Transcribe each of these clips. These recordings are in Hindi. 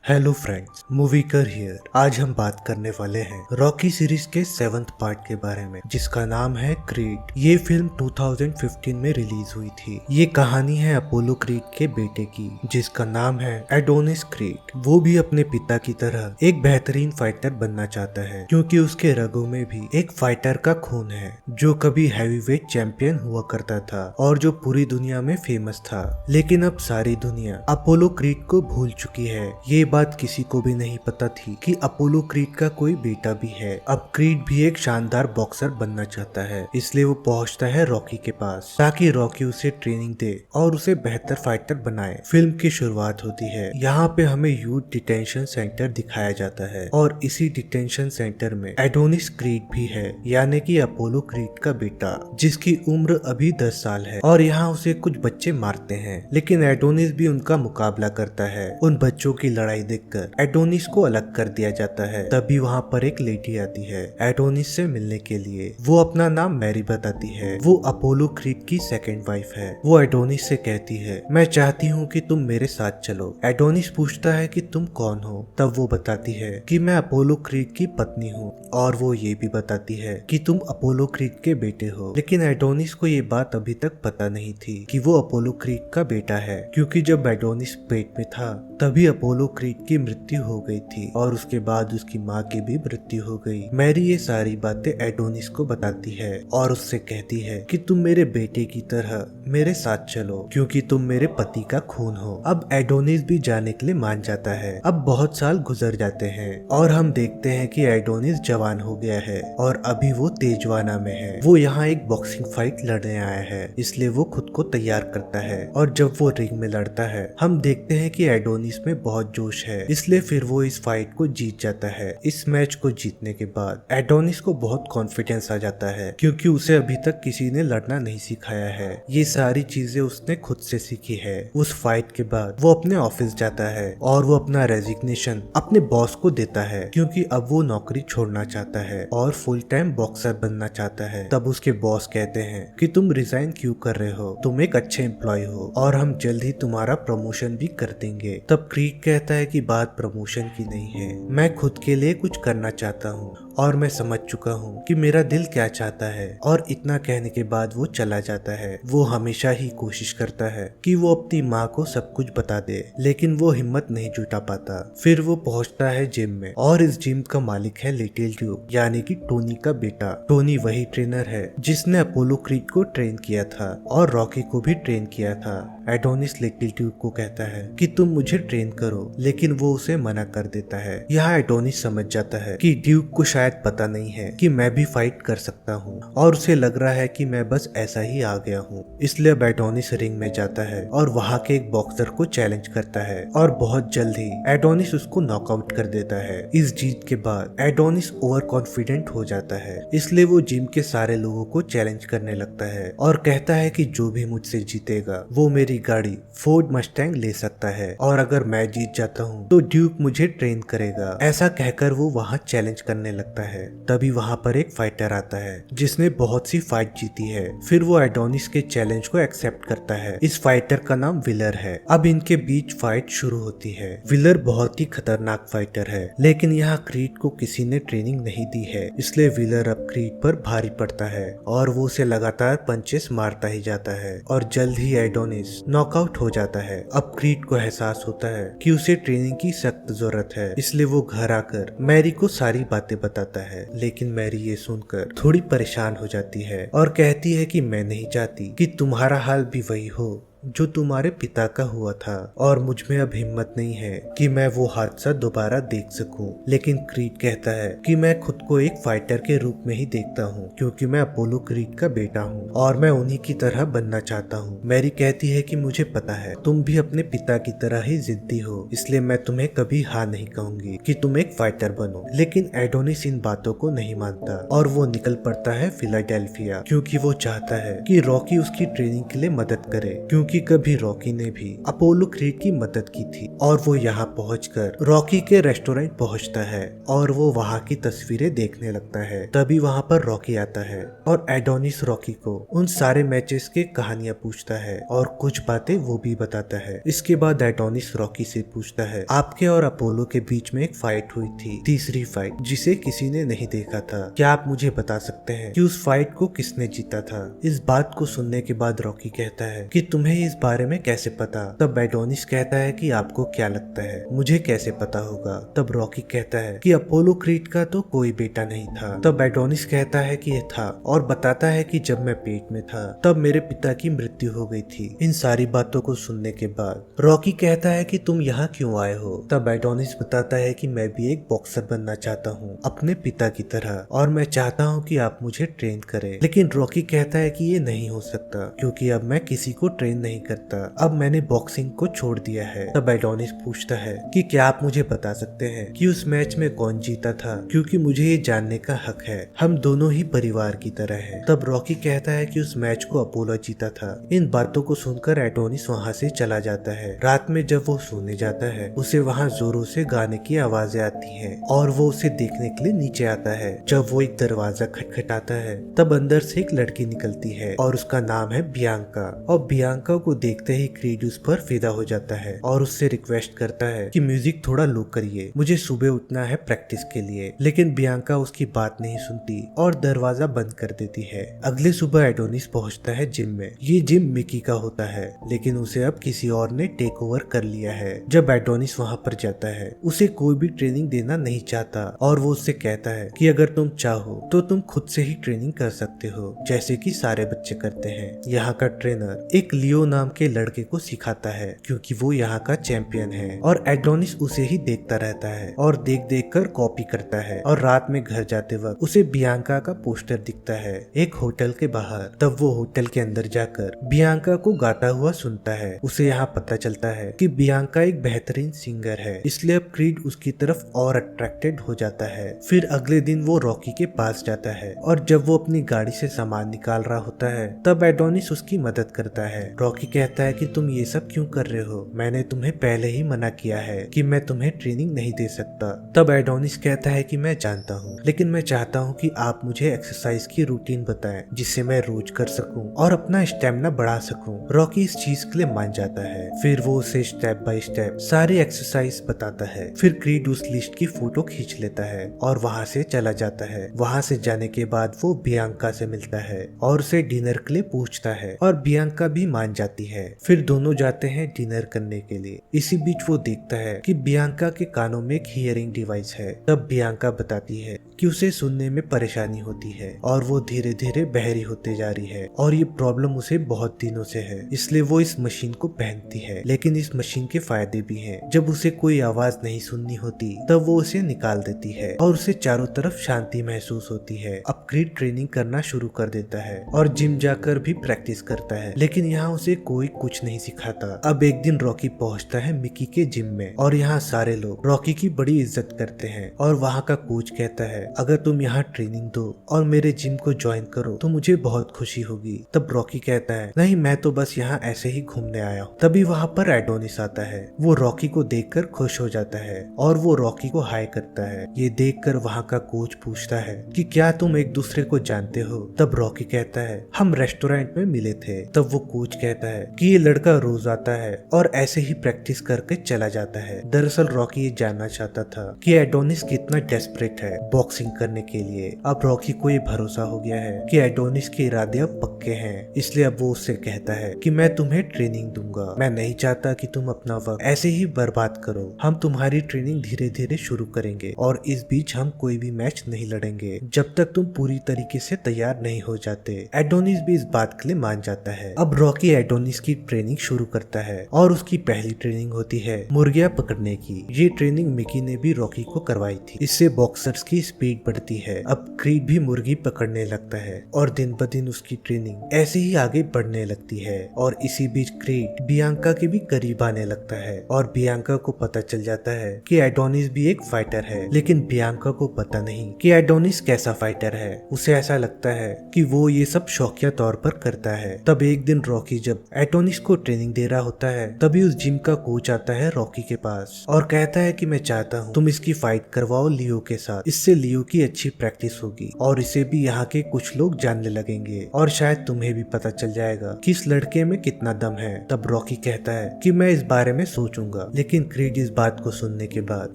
Hello friends, मूवीकर here. आज हम बात करने वाले हैं रॉकी सीरीज के 7th पार्ट के बारे में, जिसका नाम है क्रीड। ये फिल्म 2015 में रिलीज हुई थी। ये कहानी है अपोलो क्रीड के बेटे की, जिसका नाम है एडोनिस क्रीड। वो भी अपने पिता की तरह एक बेहतरीन फाइटर बनना चाहता है, क्योंकि उसके रगों में भी एक फाइटर का खून है, जो कभी हैवीवेट चैंपियन हुआ करता था और जो पूरी दुनिया में फेमस था। लेकिन अब सारी दुनिया अपोलो क्रीड को भूल चुकी है। ये बात किसी को भी नहीं पता थी कि अपोलो क्रीड का कोई बेटा भी है। अब क्रीड भी एक शानदार बॉक्सर बनना चाहता है, इसलिए वो पहुंचता है रॉकी के पास ताकि रॉकी उसे ट्रेनिंग दे और उसे बेहतर फाइटर बनाए। फिल्म की शुरुआत होती है। यहाँ पे हमें यूथ डिटेंशन सेंटर दिखाया जाता है और इसी डिटेंशन सेंटर में एडोनिस क्रीड भी है, यानी कि अपोलो क्रीड का बेटा, जिसकी उम्र अभी 10 साल है। और यहाँ उसे कुछ बच्चे मारते हैं, लेकिन एडोनिस भी उनका मुकाबला करता है। उन बच्चों की लड़ाई देखकर एडोनिस को अलग कर दिया जाता है। तभी वहाँ पर एक लेडी आती है एडोनिस से मिलने के लिए। वो अपना नाम मैरी बताती है। वो अपोलो क्रीड की सेकंड वाइफ है। वो एडोनिस से कहती है, मैं चाहती हूँ कि तुम मेरे साथ चलो। एडोनिस पूछता है कि तुम कौन हो? तब वो बताती है कि मैं अपोलो क्रीड की पत्नी हूँ, और वो ये भी बताती है कि तुम अपोलो क्रीड के बेटे हो। लेकिन एडोनिस को ये बात अभी तक पता नहीं थी कि वो अपोलो क्रीड का बेटा है, क्योंकि जब एडोनिस पेट में था तभी अपोलो क्रीड की मृत्यु हो गई थी और उसके बाद उसकी माँ की भी मृत्यु हो गई। मैरी ये सारी बातें एडोनिस को बताती है और उससे कहती है कि तुम मेरे बेटे की तरह मेरे साथ चलो, क्योंकि तुम मेरे पति का खून हो। अब एडोनिस भी जाने के लिए मान जाता है। अब बहुत साल गुजर जाते हैं और हम देखते हैं कि एडोनिस जवान हो गया है और अभी वो तेजवाना में है। वो यहाँ एक बॉक्सिंग फाइट लड़ने आया है, इसलिए वो खुद को तैयार करता है। और जब वो रिंग में लड़ता है, हम देखते हैं कि एडोनिस में बहुत जोश है, इसलिए फिर वो इस फाइट को जीत जाता है। इस मैच को जीतने के बाद एडोनिस को बहुत कॉन्फिडेंस आ जाता है, क्योंकि उसे अभी तक किसी ने लड़ना नहीं सिखाया है। ये सारी चीजें उसने खुद से सीखी है। उस फाइट के बाद वो अपने ऑफिस जाता है और वो अपना रेजिग्नेशन अपने बॉस को देता है, क्योंकि अब वो नौकरी छोड़ना चाहता है और फुल टाइम बॉक्सर बनना चाहता है। तब उसके बॉस कहते हैं कि तुम रिजाइन क्यों कर रहे हो? तुम एक अच्छे एम्प्लॉय हो और हम जल्द ही तुम्हारा प्रमोशन भी कर देंगे। तब क्रीड कहता है कि बात प्रमोशन की नहीं है, मैं खुद के लिए कुछ करना चाहता हूँ और मैं समझ चुका हूँ कि मेरा दिल क्या चाहता है। और इतना कहने के बाद वो चला जाता है। वो हमेशा ही कोशिश करता है कि वो अपनी माँ को सब कुछ बता दे, लेकिन वो हिम्मत नहीं जुटा पाता। फिर वो पहुँचता है जिम में, और इस जिम का मालिक है लिटिल ड्यूक, यानी कि टोनी का बेटा। टोनी वही ट्रेनर है जिसने अपोलो क्रीड को ट्रेन किया था और रॉकी को भी ट्रेन किया था। एडोनिस लिटिल ड्यूक को कहता है कि तुम मुझे ट्रेन करो, लेकिन वो उसे मना कर देता है। यहाँ एडोनिस समझ जाता है कि ड्यूक को शायद पता नहीं है कि मैं भी फाइट कर सकता हूँ, और उसे लग रहा है कि मैं बस ऐसा ही आ गया हूँ। इसलिए अब एडोनिस रिंग में जाता है और वहाँ के एक बॉक्सर को चैलेंज करता है, और बहुत जल्द ही एडोनिस उसको नॉकआउट कर देता है। इस जीत के बाद एडोनिस ओवर कॉन्फिडेंट हो जाता है, इसलिए वो जिम के सारे लोगों को चैलेंज करने लगता है और कहता है कि जो भी मुझसे जीतेगा वो मेरी गाड़ी फोर्ड मस्टैंग ले सकता है, और अगर मैं जीत जाता हूँ तो ड्यूक मुझे ट्रेन करेगा। ऐसा कहकर वो वहाँ चैलेंज करने लगता है। तभी वहाँ पर एक फाइटर आता है जिसने बहुत सी फाइट जीती है। फिर वो एडोनिस के चैलेंज को एक्सेप्ट करता है। इस फाइटर का नाम विलर है। अब इनके बीच फाइट शुरू होती है। विलर बहुत ही खतरनाक फाइटर है, लेकिन यहाँ क्रीड को किसी ने ट्रेनिंग नहीं दी है, इसलिए विलर अब क्रीड पर भारी पड़ता है और वो उसे लगातार पंचेस मारता ही जाता है, और जल्द ही एडोनिस नॉकआउट हो जाता है। अब क्रीड को एहसास होता है कि उसे ट्रेनिंग की सख्त जरूरत है, इसलिए वो घर आकर मैरी को सारी बातें बताता है। लेकिन मैरी ये सुनकर थोड़ी परेशान हो जाती है और कहती है कि मैं नहीं चाहती कि तुम्हारा हाल भी वही हो जो तुम्हारे पिता का हुआ था, और मुझ में अब हिम्मत नहीं है कि मैं वो हादसा दोबारा देख सकूं। लेकिन क्रीड कहता है कि मैं खुद को एक फाइटर के रूप में ही देखता हूं, क्योंकि मैं अपोलो क्रीड का बेटा हूं और मैं उन्हीं की तरह बनना चाहता हूं। मैरी कहती है कि मुझे पता है तुम भी अपने पिता की तरह ही जिद्दी हो, इसलिए मैं तुम्हें कभी हाँ नहीं कहूंगी कि तुम एक फाइटर बनो। लेकिन एडोनिस इन बातों को नहीं मानता और वो निकल पड़ता है फिलाडेल्फिया, क्योंकि वो चाहता है कि रॉकी उसकी ट्रेनिंग के लिए मदद करे, क्योंकि क्योंकि कभी रॉकी ने भी अपोलो क्रीड की मदद की थी। और वो यहाँ पहुंचकर रॉकी के रेस्टोरेंट पहुंचता है और वो वहाँ की तस्वीरें देखने लगता है। तभी वहाँ पर रॉकी आता है और एडोनिस रॉकी को उन सारे मैचेस के कहानियां पूछता है और कुछ बातें वो भी बताता है। इसके बाद एडोनिस रॉकी से पूछता है, आपके और अपोलो के बीच में एक फाइट हुई थी, तीसरी फाइट, जिसे किसी ने नहीं देखा था। क्या आप मुझे बता सकते हैं कि उस फाइट को किसने जीता था? इस बात को सुनने के बाद रॉकी कहता है कि तुम्हें इस बारे में कैसे पता? तब एडोनिस कहता है कि आपको क्या लगता है मुझे कैसे पता होगा? तब रॉकी कहता है कि अपोलो क्रीड का तो कोई बेटा नहीं था। तब एडोनिस कहता है कि ये था और बताता है कि जब मैं पेट में था तब मेरे पिता की मृत्यु हो गई थी। इन सारी बातों को सुनने के बाद रॉकी कहता है कि तुम यहाँ क्यों आए हो? तब एडोनिस बताता है कि मैं भी एक बॉक्सर बनना चाहता हूँ अपने पिता की तरह और मैं चाहता हूँ कि आप मुझे ट्रेन करें। लेकिन रॉकी कहता है कि ये नहीं हो सकता क्योंकि अब मैं किसी को ट्रेन नहीं करता, अब मैंने बॉक्सिंग को छोड़ दिया है। तब एडोनिस पूछता है कि क्या आप मुझे बता सकते हैं कि उस मैच में कौन जीता था, क्योंकि मुझे ये जानने का हक है, हम दोनों ही परिवार की तरह हैं। तब रॉकी कहता है कि उस मैच को अपोलो जीता था। इन बातों को सुनकर एडोनिस वहाँ से चला जाता है। रात में जब वो सोने जाता है उसे वहाँ जोरों से गाने की आवाजें आती हैं और वो उसे देखने के लिए नीचे आता है। जब वो एक दरवाजा खटखटाता है तब अंदर से एक लड़की निकलती है और उसका नाम है बियांका। और बियांका को देखते ही क्रीड उस पर फिदा हो जाता है और उससे रिक्वेस्ट करता है कि म्यूजिक थोड़ा लो करिए, मुझे सुबह उठना है प्रैक्टिस के लिए। लेकिन बियांका उसकी बात नहीं सुनती और दरवाजा बंद कर देती है। अगले सुबह एडोनिस पहुंचता है जिम में। ये जिम मिकी का होता है लेकिन उसे अब किसी और ने टेक ओवर कर लिया है। जब एडोनिस वहाँ पर जाता है उसे कोई भी ट्रेनिंग देना नहीं चाहता और वो उससे कहता है कि अगर तुम चाहो तो तुम खुद से ही ट्रेनिंग कर सकते हो जैसे कि सारे बच्चे करते हैं। यहाँ का ट्रेनर एक लियो नाम के लड़के को सिखाता है क्योंकि वो यहाँ का चैंपियन है और एडोनिस उसे ही देखता रहता है और देख देख कर कॉपी करता है। और रात में घर जाते वक्त उसे बियांका का पोस्टर दिखता है एक होटल के बाहर। तब वो होटल के अंदर जाकर बियांका को गाता हुआ सुनता है। उसे यहाँ पता चलता है कि बियांका एक बेहतरीन सिंगर है, इसलिए अब क्रीड उसकी तरफ और अट्रैक्टेड हो जाता है। फिर अगले दिन वो रॉकी के पास जाता है और जब वो अपनी गाड़ी से सामान निकाल रहा होता है तब एडोनिस उसकी मदद करता है। रॉकी कहता है कि तुम ये सब क्यों कर रहे हो, मैंने तुम्हें पहले ही मना किया है कि मैं तुम्हें ट्रेनिंग नहीं दे सकता। तब एडोनिस कहता है कि मैं जानता हूँ लेकिन मैं चाहता हूँ कि आप मुझे एक्सरसाइज की रूटीन बताएं जिससे मैं रोज कर सकूं और अपना स्टेमिना बढ़ा सकूं। रॉकी इस चीज के लिए मान जाता है। फिर वो उसे स्टेप बाय स्टेप सारी एक्सरसाइज बताता है। फिर क्रीड उस लिस्ट की फोटो खींच लेता है और वहाँ से चला जाता है। वहाँ से जाने के बाद वो बियांका से मिलता है और उसे डिनर के लिए पूछता है और बियांका भी मान जाती है। फिर दोनों जाते हैं डिनर करने के लिए। इसी बीच वो देखता है कि बियांका के कानों में एक हियरिंग डिवाइस है। तब बियांका बताती है कि उसे सुनने में परेशानी होती है और वो धीरे धीरे बहरी होते जा रही है और ये प्रॉब्लम उसे बहुत दिनों से है, इसलिए वो इस मशीन को पहनती है। लेकिन इस मशीन के फायदे भी हैं। जब उसे कोई आवाज नहीं सुननी होती तब वो उसे निकाल देती है और उसे चारों तरफ शांति महसूस होती है। अब क्रीड ट्रेनिंग करना शुरू कर देता है और जिम जाकर भी प्रैक्टिस करता है, लेकिन यहाँ उसे कोई कुछ नहीं सिखाता। अब एक दिन रॉकी पहुँचता है मिकी के जिम में और यहाँ सारे लोग रॉकी की बड़ी इज्जत करते हैं और वहाँ का कोच कहता है अगर तुम यहाँ ट्रेनिंग दो और मेरे जिम को ज्वाइन करो तो मुझे बहुत खुशी होगी। तब रॉकी कहता है नहीं, मैं तो बस यहाँ ऐसे ही घूमने आया हूँ। तभी वहाँ पर एडोनिस आता है। वो रॉकी को देखकर खुश हो जाता है और वो रॉकी को हाय करता है। ये देखकर वहाँ का कोच पूछता है कि क्या तुम एक दूसरे को जानते हो? तब रॉकी कहता है हम रेस्टोरेंट में मिले थे। तब वो कोच कहता है कि ये लड़का रोज आता है और ऐसे ही प्रैक्टिस करके चला जाता है। दरअसल रॉकी ये जानना चाहता था कि एडोनिस कितना डेस्परेट है बॉक्सिंग करने के लिए। अब रॉकी को ये भरोसा हो गया है कि एडोनिस के इरादे अब पक्के हैं, इसलिए अब वो उससे कहता है कि मैं तुम्हें ट्रेनिंग दूंगा। मैं नहीं चाहता कि तुम अपना वक्त ऐसे ही बर्बाद करो। हम तुम्हारी ट्रेनिंग धीरे धीरे शुरू करेंगे और इस बीच हम कोई भी मैच नहीं लड़ेंगे जब तक तुम पूरी तरीके से तैयार नहीं हो जाते। एडोनिस भी इस बात के लिए मान जाता है। अब रॉकी एडोनिस की ट्रेनिंग शुरू करता है और उसकी पहली ट्रेनिंग होती है मुर्गियां पकड़ने की। ये ट्रेनिंग मिकी ने भी रॉकी को करवाई थी। इससे बॉक्सर्स की स्पीड बढ़ती है। अब क्रीड भी मुर्गी पकड़ने लगता है और दिन ब दिन उसकी ट्रेनिंग ऐसे ही आगे बढ़ने लगती है। और इसी बीच क्रीड बियांका के भी करीब आने लगता है और बियांका को पता चल जाता है कि एडोनिस भी एक फाइटर है। लेकिन बियांका को पता नहीं कि एडोनिस कैसा फाइटर है। उसे ऐसा लगता है कि वो ये सब शौकिया तौर पर करता है। तब एक दिन रॉकी जब जब एडोनिस को ट्रेनिंग दे रहा होता है तभी उस जिम का कोच आता है रॉकी के पास और कहता है कि मैं चाहता हूँ तुम इसकी फाइट करवाओ लियो के साथ, इससे लियो की अच्छी प्रैक्टिस होगी और इसे भी यहाँ के कुछ लोग जानने लगेंगे और शायद तुम्हें भी पता चल जाएगा कि इस लड़के में कितना दम है। तब रॉकी कहता है कि मैं इस बारे में सोचूंगा, लेकिन क्रीड इस बात को सुनने के बाद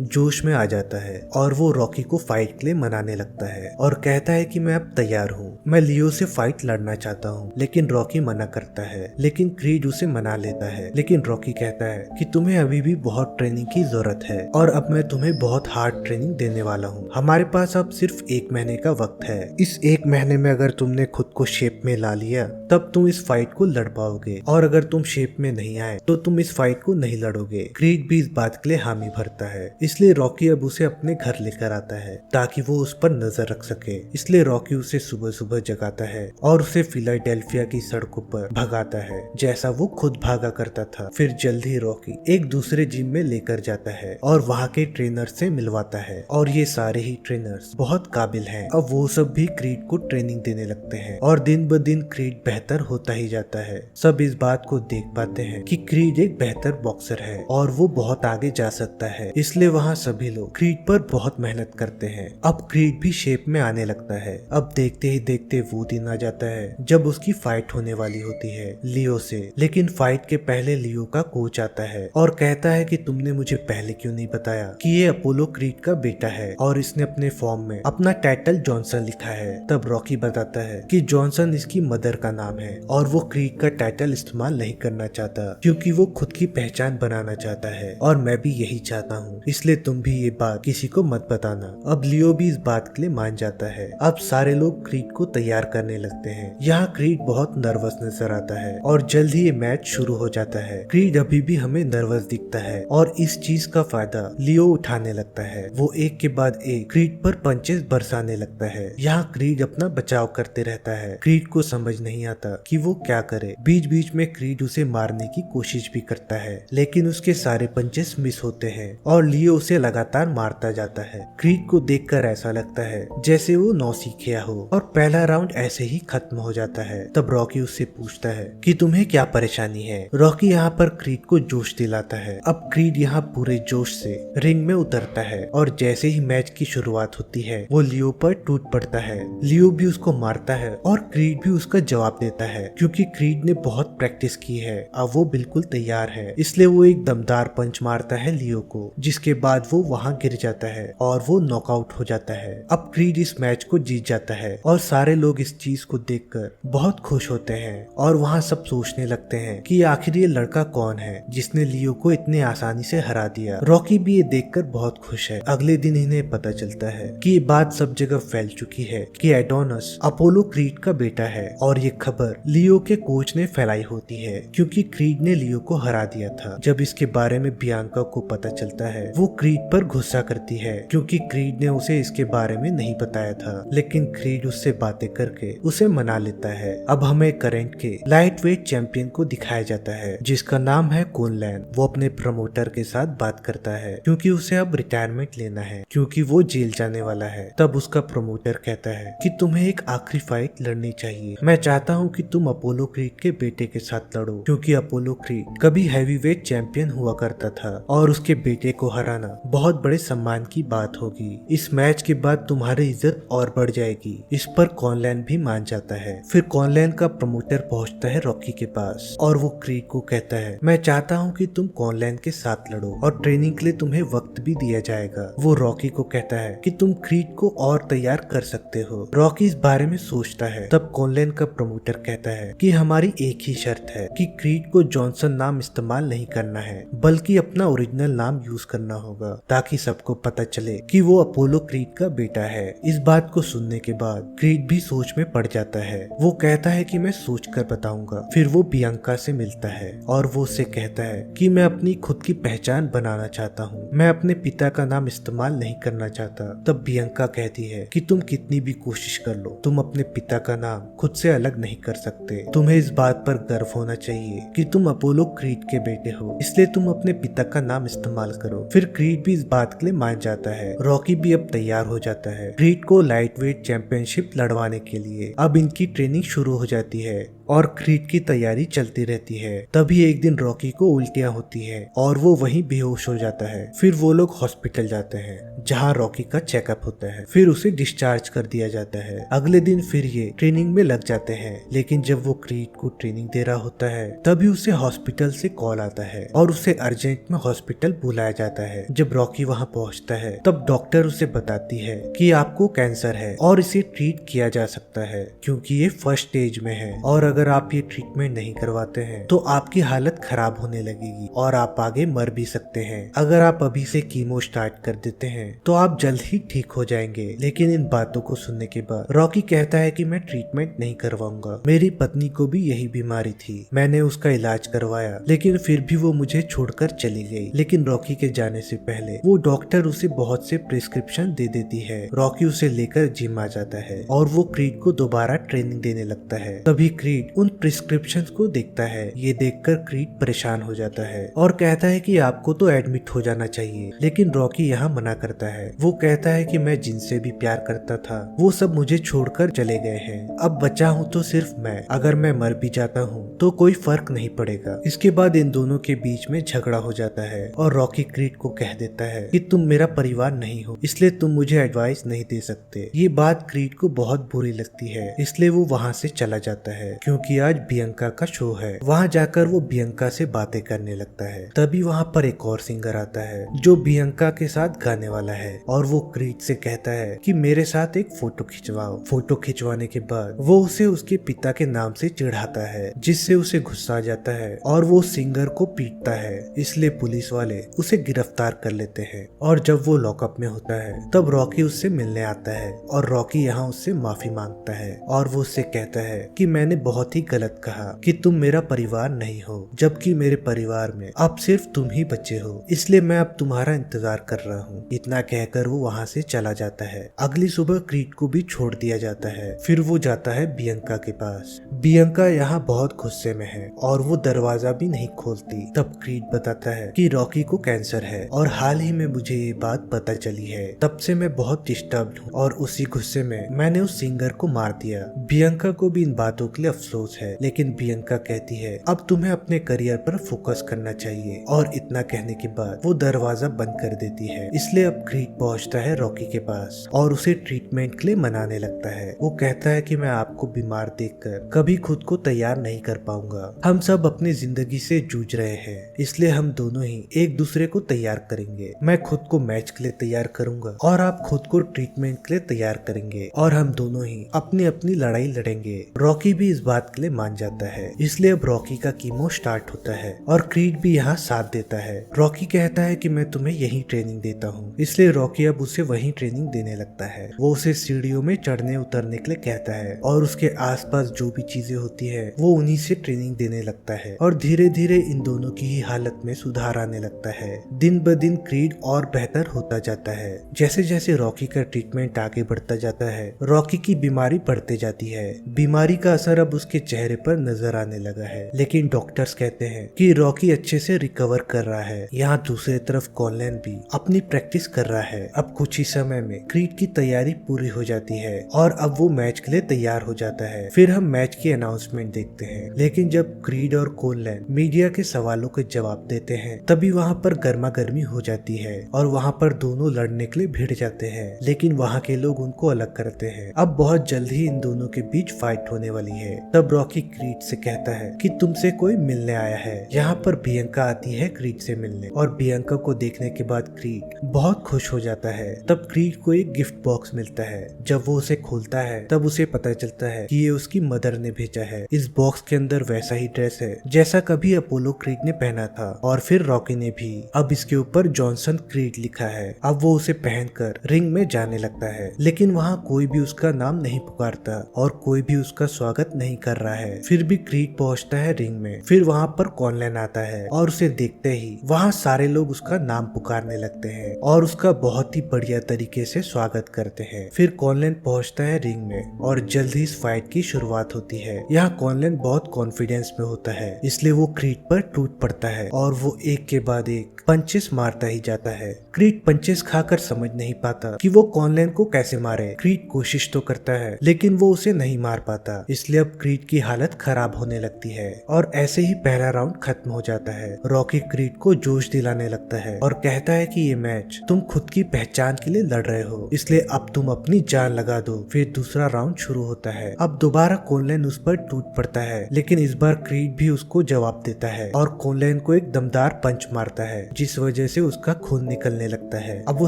जोश में आ जाता है और वो रॉकी को फाइट के लिए मनाने लगता है और कहता है कि मैं अब तैयार हूँ, मैं लियो से फाइट लड़ना चाहता हूँ। लेकिन रॉकी मना करता है, लेकिन क्रीड उसे मना लेता है। लेकिन रॉकी कहता है कि तुम्हें अभी भी बहुत ट्रेनिंग की जरूरत है और अब मैं तुम्हें बहुत हार्ड ट्रेनिंग देने वाला हूँ। हमारे पास अब सिर्फ 1 महीने का वक्त है। इस 1 महीने में अगर तुमने खुद को शेप में ला लिया तब तुम इस फाइट को लड़ पाओगे, और अगर तुम शेप में नहीं आए तो तुम इस फाइट को नहीं लड़ोगे। क्रीड भी इस बात के लिए हामी भरता है, इसलिए रॉकी अब उसे अपने घर लेकर आता है ताकि वो उस पर नजर रख सके। इसलिए रॉकी उसे सुबह सुबह जगाता है और उसे फिलाडेल्फिया की सड़कों पर भगाता है जैसा वो खुद भागा करता था। फिर जल्द ही रॉकी एक दूसरे जिम में लेकर जाता है और वहाँ के ट्रेनर से मिलवाता है और ये सारे ही ट्रेनर्स बहुत काबिल हैं। अब वो सब भी क्रीड को ट्रेनिंग देने लगते हैं और दिन ब दिन क्रीड बेहतर होता ही जाता है। सब इस बात को देख पाते हैं कि क्रीड एक बेहतर बॉक्सर है और वो बहुत आगे जा सकता है, इसलिए वहाँ सभी लोग क्रीड पर बहुत मेहनत करते हैं। अब क्रीड भी शेप में आने लगता है। अब देखते ही देखते वो दिन आ जाता है जब उसकी फाइट होने वाली होती है लियो से। लेकिन फाइट के पहले लियो का कोच आता है और कहता है कि तुमने मुझे पहले क्यों नहीं बताया कि ये अपोलो क्रीड का बेटा है और इसने अपने फॉर्म में अपना टाइटल जॉनसन लिखा है। तब रॉकी बताता है कि जॉनसन इसकी मदर का नाम है और वो क्रीड का टाइटल इस्तेमाल नहीं करना चाहता क्योंकि वो खुद की पहचान बनाना चाहता है और मैं भी यही चाहता हूँ, इसलिए तुम भी ये बात किसी को मत बताना। अब लियो भी इस बात के लिए मान जाता है। अब सारे लोग क्रीड को तैयार करने लगते हैं। यहाँ क्रीड बहुत नर्वस नजर आता है और जल्द ही ये मैच शुरू हो जाता है। क्रीड अभी भी हमें नर्वस दिखता है और इस चीज का फायदा लियो उठाने लगता है। वो एक के बाद एक क्रीड पर पंचेस बरसाने लगता है। यहाँ क्रीड अपना बचाव करते रहता है। क्रीड को समझ नहीं आता कि वो क्या करे। बीच बीच में क्रीड उसे मारने की कोशिश भी करता है, लेकिन उसके सारे पंचेस मिस होते हैं और लियो उसे लगातार मारता जाता है। क्रीड को देखकर ऐसा लगता है जैसे वो नौसिखिया हो और पहला राउंड ऐसे ही खत्म हो जाता है। तब रॉकी उससे पूछता है कि तुम्हें क्या परेशानी है। रॉकी यहाँ पर क्रीड को जोश दिलाता है। अब क्रीड यहाँ पूरे जोश से रिंग में उतरता है और जैसे ही मैच की शुरुआत होती है वो लियो पर टूट पड़ता है। लियो भी उसको मारता है और क्रीड भी उसका जवाब देता है। क्योंकि क्रीड ने बहुत प्रैक्टिस की है, अब वो बिल्कुल तैयार है, इसलिए वो एक दमदार पंच मारता है लियो को, जिसके बाद वो वहाँ गिर जाता है और वो नॉकआउट हो जाता है। अब क्रीड इस मैच को जीत जाता है और सारे लोग इस चीज को देखकर बहुत खुश होते हैं और वहाँ सब सोचने लगते हैं कि आखिर ये लड़का कौन है जिसने लियो को इतने आसानी से हरा दिया। रॉकी भी ये देखकर बहुत खुश है। अगले दिन इन्हें पता चलता है कि ये बात सब जगह फैल चुकी है कि एडोनस अपोलो क्रीड का बेटा है और ये खबर लियो के कोच ने फैलाई होती है क्योंकि क्रीड ने लियो को हरा दिया था। जब इसके बारे में बियांका को पता चलता है वो क्रीड पर गुस्सा करती है क्योंकि क्रीड ने उसे इसके बारे में नहीं बताया था, लेकिन क्रीड उससे बातें करके उसे मना लेता है। अब हमें करंट के लाइट वेट चैंपियन को दिखाया जाता है जिसका नाम है कोनलैन। वो अपने प्रमोटर के साथ बात करता है क्योंकि उसे अब रिटायरमेंट लेना है क्योंकि वो जेल जाने वाला है। तब उसका प्रमोटर कहता है कि तुम्हें एक आखिरी फाइट लड़नी चाहिए। मैं चाहता हूँ कि तुम अपोलो क्रीड के बेटे के साथ लड़ो क्योंकि अपोलो क्रीड कभी हैवीवेट चैंपियन हुआ करता था और उसके बेटे को हराना बहुत बड़े सम्मान की बात होगी। इस मैच के बाद तुम्हारी इज्जत और बढ़ जाएगी। इस पर कॉनलैन भी मान जाता है। फिर कॉनलैन का प्रमोटर पहुंचता है रॉकी के पास और वो क्रीड को कहता है मैं चाहता हूँ कि तुम कॉनलैन के साथ लड़ो और ट्रेनिंग के लिए तुम्हें वक्त भी दिया जाएगा। वो रॉकी को कहता है कि तुम क्रीड को और तैयार कर सकते हो। रॉकी इस बारे में सोचता है। तब कॉनलैन का प्रमोटर कहता है कि हमारी एक ही शर्त है कि क्रीड को जॉनसन नाम इस्तेमाल नहीं करना है बल्कि अपना ओरिजिनल नाम यूज करना होगा ताकि सबको पता चले कि वो अपोलो क्रीड का बेटा है। इस बात को सुनने के बाद क्रीड भी सोच में पड़ जाता है। वो कहता है कि मैं सोच कर बताऊंगा। फिर वो बियांका से मिलता है और वो उससे कहता है कि मैं अपनी खुद की पहचान बनाना चाहता हूँ, मैं अपने पिता का नाम इस्तेमाल नहीं करना चाहता। तब बियांका कहती है कि तुम कितनी भी कोशिश कर लो तुम अपने पिता का नाम खुद से अलग नहीं कर सकते। तुम्हें इस बात पर गर्व होना चाहिए कि तुम अपोलो क्रीड के बेटे हो, इसलिए तुम अपने पिता का नाम इस्तेमाल करो। फिर क्रीड भी इस बात के लिए मान जाता है। रॉकी भी अब तैयार हो जाता है क्रीड को लाइट वेट चैंपियनशिप लड़वाने के लिए। अब इनकी ट्रेनिंग शुरू हो जाती है। और क्रीड की तैयारी चलती रहती है। तभी एक दिन रॉकी को उल्टियां होती है और वो वहीं बेहोश हो जाता है। फिर वो लोग हॉस्पिटल जाते हैं जहाँ रॉकी का चेकअप होता है। फिर उसे डिस्चार्ज कर दिया जाता है। अगले दिन फिर ये ट्रेनिंग में लग जाते हैं, लेकिन जब वो क्रीड को ट्रेनिंग दे रहा होता है तभी उसे हॉस्पिटल से कॉल आता है और उसे अर्जेंट में हॉस्पिटल बुलाया जाता है। जब रॉकी वहाँ पहुँचता है तब डॉक्टर उसे बताती है कि आपको कैंसर है और इसे ट्रीट किया जा सकता है क्योंकि ये फर्स्ट स्टेज में है, और अगर आप ये ट्रीटमेंट नहीं करवाते हैं तो आपकी हालत खराब होने लगेगी और आप आगे मर भी सकते हैं। अगर आप अभी से कीमो स्टार्ट कर देते हैं तो आप जल्द ही ठीक हो जाएंगे। लेकिन इन बातों को सुनने के बाद रॉकी कहता है कि मैं ट्रीटमेंट नहीं करवाऊंगा। मेरी पत्नी को भी यही बीमारी थी, मैंने उसका इलाज करवाया, लेकिन फिर भी वो मुझे छोड़कर चली गई। लेकिन रॉकी के जाने से पहले वो डॉक्टर उसे बहुत से प्रिस्क्रिप्शन दे देती है। रॉकी उसे लेकर जिम आ जाता है और वो क्रीड को दोबारा ट्रेनिंग देने लगता है। तभी क्रीड उन प्रिस्क्रिप्शंस को देखता है। ये देखकर क्रीड परेशान हो जाता है और कहता है कि आपको तो एडमिट हो जाना चाहिए, लेकिन रॉकी यहाँ मना करता है। वो कहता है कि मैं जिनसे भी प्यार करता था वो सब मुझे छोड़कर चले गए हैं, अब बचा हूँ तो सिर्फ मैं, अगर मैं मर भी जाता हूँ तो कोई फर्क नहीं पड़ेगा। इसके बाद इन दोनों के बीच में झगड़ा हो जाता है और रॉकी क्रीड को कह देता है कि तुम मेरा परिवार नहीं हो, इसलिए तुम मुझे एडवाइस नहीं दे सकते। ये बात क्रीड को बहुत बुरी लगती है, इसलिए वो वहाँ से चला जाता है क्योंकि आज बियंका का शो है। वहाँ जाकर वो बियंका से बातें करने लगता है। तभी वहाँ पर एक और सिंगर आता है जो बियंका के साथ गाने वाला है और वो क्रीड से कहता है कि मेरे साथ एक फोटो खिंचवाओ। फोटो खिंचवाने के बाद वो उसे उसके पिता के नाम से चिढ़ाता है, जिससे उसे गुस्सा आ जाता है और वो सिंगर को पीटता है। इसलिए पुलिस वाले उसे गिरफ्तार कर लेते हैं और जब वो लॉकअप में होता है तब रॉकी उससे मिलने आता है और रॉकी यहाँ उससे माफी मांगता है और वो उससे कहता है कि मैंने बहुत ही गलत कहा कि तुम मेरा परिवार नहीं हो, जबकि मेरे परिवार में अब सिर्फ तुम ही बचे हो, इसलिए मैं अब तुम्हारा इंतजार कर रहा हूँ। इतना कहकर वो वहाँ से चला जाता है। अगली सुबह क्रीड को भी छोड़ दिया जाता है। फिर वो जाता है बियंका के पास। बियंका यहाँ बहुत गुस्से में है और वो दरवाजा भी नहीं खोलती। तब क्रीड बताता है कि रॉकी को कैंसर है और हाल ही में मुझे ये बात पता चली है, तब से मैं बहुत डिस्टर्ब्ड हूँ और उसी गुस्से में मैंने उस सिंगर को मार दिया। बियंका को भी इन बातों के लिए अफसोस है, लेकिन बियंका कहती है अब तुम्हें अपने करियर पर फोकस करना चाहिए, और इतना कहने के बाद वो दरवाजा बंद कर देती है। इसलिए अब क्रीड पहुंचता है रॉकी के पास और उसे ट्रीटमेंट के लिए मनाने लगता है। वो कहता है कि मैं आपको बीमार देखकर कभी खुद को तैयार नहीं कर पाऊंगा। हम सब अपनी जिंदगी से जूझ रहे हैं, इसलिए हम दोनों ही एक दूसरे को तैयार करेंगे। मैं खुद को मैच के लिए तैयार करूंगा और आप खुद को ट्रीटमेंट के लिए तैयार करेंगे, और हम दोनों ही अपनी अपनी लड़ाई लड़ेंगे। रॉकी भी इस बात के लिए मान जाता है। इसलिए अब रॉकी का कीमो स्टार्ट होता है और क्रीड भी यहाँ साथ देता है। रॉकी कहता है कि मैं तुम्हें यही ट्रेनिंग देता हूँ, इसलिए रॉकी अब उसे वही ट्रेनिंग देने लगता है। वो उसे सीढ़ियों में चढ़ने उतरने के लिए कहता है और उसके आसपास जो भी चीजें होती है वो उन्हीं से ट्रेनिंग देने लगता है, और धीरे धीरे इन दोनों की ही हालत में सुधार आने लगता है। दिन ब दिन क्रीड और बेहतर होता जाता है। जैसे जैसे रॉकी का ट्रीटमेंट आगे बढ़ता जाता है, रॉकी की बीमारी बढ़ते जाती है। बीमारी का असर अब उसके चेहरे पर नजर आने लगा है, लेकिन डॉक्टर्स कहते हैं कि रॉकी अच्छे से रिकवर कर रहा है। यहाँ दूसरी तरफ कॉनलैन भी अपनी प्रैक्टिस कर रहा है। अब कुछ ही समय में क्रीड की तैयारी पूरी हो जाती है और अब वो मैच के लिए तैयार हो जाता है। फिर हम मैच की अनाउंसमेंट देखते हैं, लेकिन जब क्रीड और कॉनलैन मीडिया के सवालों के जवाब देते हैं तभी वहाँ पर गर्मा गर्मी हो जाती है और वहाँ पर दोनों लड़ने के लिए भिड़ जाते हैं, लेकिन वहाँ के लोग उनको अलग करते हैं। अब बहुत जल्द ही इन दोनों के बीच फाइट होने वाली है। तब रॉकी क्रीड से कहता है कि तुमसे कोई मिलने आया है। यहाँ पर बियंका आती है क्रीड से मिलने, और बियंका को देखने के बाद क्रीड बहुत खुश हो जाता है। तब क्रीड को एक गिफ्ट बॉक्स मिलता है। जब वो उसे खोलता है तब उसे पता चलता है कि ये उसकी मदर ने भेजा है। इस बॉक्स के अंदर वैसा ही ड्रेस है जैसा कभी अपोलो क्रीड ने पहना था, और फिर रॉकी ने भी। अब इसके ऊपर जॉनसन क्रीड लिखा है। अब वो उसे पहनकर रिंग में जाने लगता है, लेकिन वहाँ कोई भी उसका नाम नहीं पुकारता और कोई भी उसका स्वागत नहीं कर रहा है। फिर भी क्रीड पहुंचता है रिंग में। फिर वहाँ पर कॉनलैन आता है और उसे देखते ही वहाँ सारे लोग उसका नाम पुकारने लगते हैं और उसका बहुत ही बढ़िया तरीके से स्वागत करते हैं। फिर कॉनलैन पहुंचता है रिंग में और जल्द ही इस फाइट की शुरुआत होती है। यहाँ कॉनलैन बहुत कॉन्फिडेंस में होता है, इसलिए वो क्रीड पर टूट पड़ता है और वो एक के बाद एक पंचेस मारता ही जाता है। क्रीड पंचेस खाकर समझ नहीं पाता कि वो कॉनलैन को कैसे मारे। क्रीड कोशिश तो करता है लेकिन वो उसे नहीं मार पाता, इसलिए अब क्रीड की हालत खराब होने लगती है और ऐसे ही पहला राउंड खत्म हो जाता है। रॉकी क्रीड को जोश दिलाने लगता है और कहता है कि ये मैच तुम खुद की पहचान के लिए लड़ रहे हो, इसलिए अब तुम अपनी जान लगा दो। फिर दूसरा राउंड शुरू होता है। अब दोबारा कॉनलैन उस पर टूट पड़ता है, लेकिन इस बार क्रीड भी उसको जवाब देता है और कॉनलैन को एक दमदार पंच मारता है, जिस वजह से उसका खून निकलने लगता है। अब वो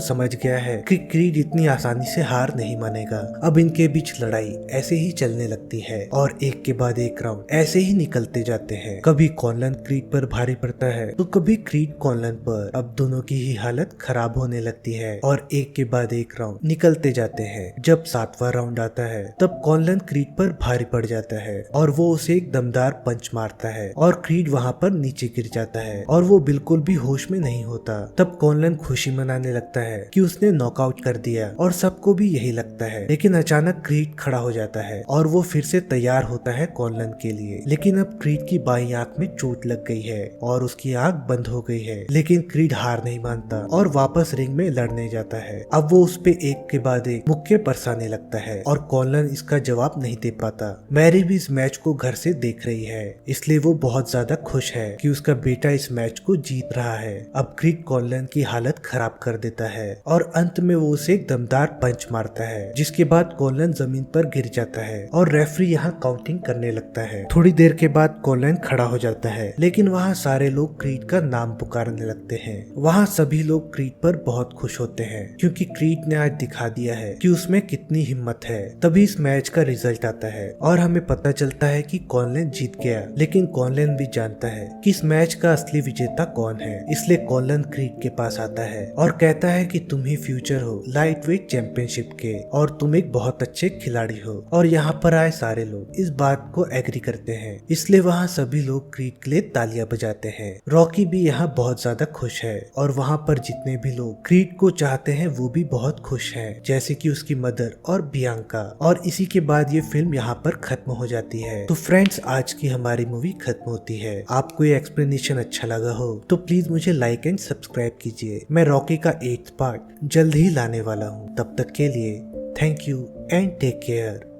समझ गया है कि क्रीड इतनी आसानी से हार नहीं मानेगा। अब इनके बीच लड़ाई ऐसे ही चलने लगती है और एक के बाद एक राउंड ऐसे ही निकलते जाते हैं। कभी कॉनलैन क्रीड पर भारी पड़ता है तो कभी क्रीड कॉनलैन पर। अब दोनों की ही हालत खराब होने लगती है और एक के बाद एक राउंड निकलते जाते हैं। जब 7वां राउंड आता है तब कॉनलैन क्रीड पर भारी पड़ जाता है और वो उसे एक दमदार पंच मारता है और क्रीड वहां पर नीचे गिर जाता है और वो बिल्कुल भी होश में नहीं होता। तब कॉनलैन खुशी मनाने लगता है कि उसने नॉकआउट कर दिया और सबको भी यही लगता है। लेकिन अचानक क्रीड खड़ा हो जाता है और वो फिर से तैयार होता है कॉनलैन के लिए। लेकिन अब क्रीड की बाईं आंख में चोट लग गई है और उसकी आंख बंद हो गई है। लेकिन क्रीड हार नहीं मानता और वापस रिंग में लड़ने जाता है। अब वो उस पे एक के बाद एक मुक्के बरसाने लगता है और कॉनलैन इसका जवाब नहीं दे पाता। मैरी भी इस मैच को घर से देख रही है, इसलिए वो बहुत ज्यादा खुश है कि उसका बेटा इस मैच को जीत रहा है। अब क्रीड कॉनलैन की हालत खराब कर देता है और अंत में वो उसे एक दमदार पंच मारता है, जिसके बाद कॉनलैन जमीन पर गिर जाता है और रेफरी यहाँ काउंटिंग करने लगता है। थोड़ी देर के बाद कॉनलैन खड़ा हो जाता है, लेकिन वहाँ सारे लोग क्रीड का नाम पुकारने लगते हैं। वहाँ सभी लोग क्रीड पर बहुत खुश होते हैं क्योंकि क्रीड ने आज दिखा दिया है कि उसमें कितनी हिम्मत है। तभी इस मैच का रिजल्ट आता है और हमें पता चलता है कि कॉनलैन जीत गया। लेकिन कॉनलैन भी जानता है कि इस मैच का असली विजेता कौन है, इसलिए कॉनलैन क्रीड के पास आता है और कहता है कि तुम ही फ्यूचर हो लाइट वेट चैंपियनशिप के और तुम एक बहुत अच्छे खिलाड़ी हो। और यहाँ पर आए सारे लोग इस बात को एग्री करते हैं, इसलिए वहाँ सभी लोग क्रीड के लिए तालियां बजाते हैं। रॉकी भी यहाँ बहुत ज्यादा खुश है और वहाँ पर जितने भी लोग क्रीड को चाहते हैं वो भी बहुत खुश हैं, जैसे कि उसकी मदर और बियांका। और इसी के बाद ये फिल्म यहाँ पर खत्म हो जाती है। तो फ्रेंड्स, आज की हमारी मूवी खत्म होती है। आपको ये एक्सप्लेनेशन अच्छा लगा हो तो प्लीज मुझे लाइक एंड सब्सक्राइब कीजिए। मैं रॉकी का 8th पार्ट जल्द ही लाने वाला हूँ। तब तक के लिए thank you and take care.